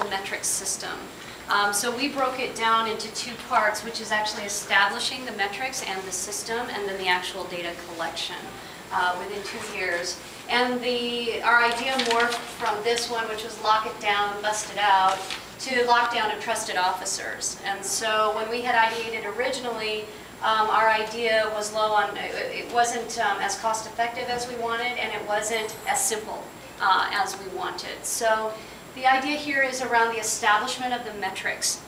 metrics system. So we broke it down into two parts, which is actually establishing the metrics and the system, and then the actual data collection within 2 years. And our idea morphed from this one, which was lock it down, bust it out, to lock down of trusted officers. And so when we had ideated originally, our idea was low on, it wasn't as cost effective as we wanted, and it wasn't as simple as we wanted. So the idea here is around the establishment of the metrics.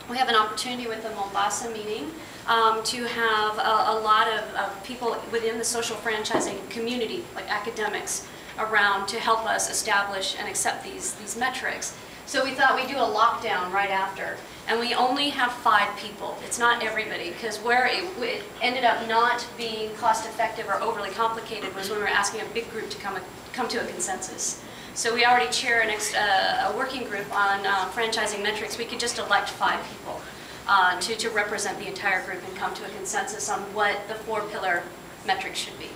We have an opportunity with the Mombasa meeting to have a lot of people within the social franchising community, like academics, around to help us establish and accept these metrics. So we thought we'd do a lockdown right after. And we only have 5 people. It's not everybody, because where it ended up not being cost effective or overly complicated was when we were asking a big group to come to a consensus. So we already chair a working group on franchising metrics. We could just elect 5 people to represent the entire group and come to a consensus on what the 4-pillar metrics should be.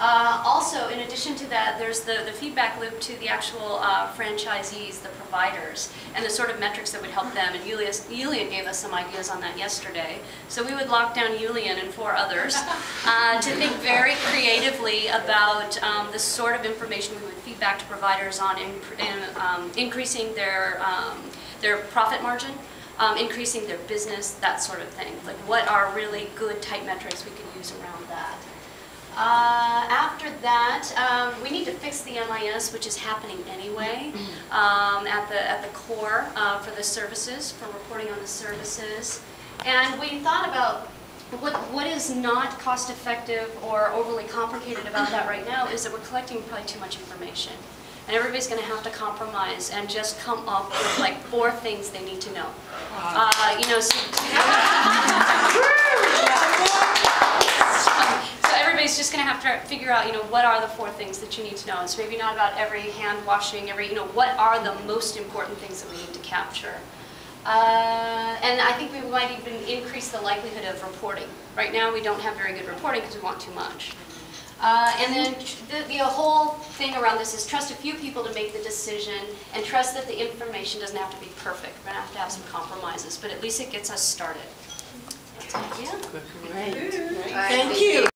Also, in addition to that, there's the feedback loop to the actual franchisees, the providers, and the sort of metrics that would help them. And Julian gave us some ideas on that yesterday. So we would lock down Julian and 4 others to think very creatively about the sort of information we would feed back to providers on increasing their profit margin, increasing their business, that sort of thing. Like, what are really good, tight metrics we could use around that. After that, we need to fix the MIS, which is happening anyway, at the core for the services, for reporting on the services. And we thought about what is not cost effective or overly complicated about that right now is that we're collecting probably too much information. And everybody's going to have to compromise and just come up with like 4 things they need to know. You know, so everybody's just going to have to figure out, you know, what are the 4 things that you need to know. It's maybe not about every hand washing, you know, what are the most important things that we need to capture. And I think we might even increase the likelihood of reporting. Right now we don't have very good reporting because we want too much. And then the whole thing around this is trust a few people to make the decision and trust that the information doesn't have to be perfect. We're going to have some compromises, but at least it gets us started. That's an idea. Great. Thank you.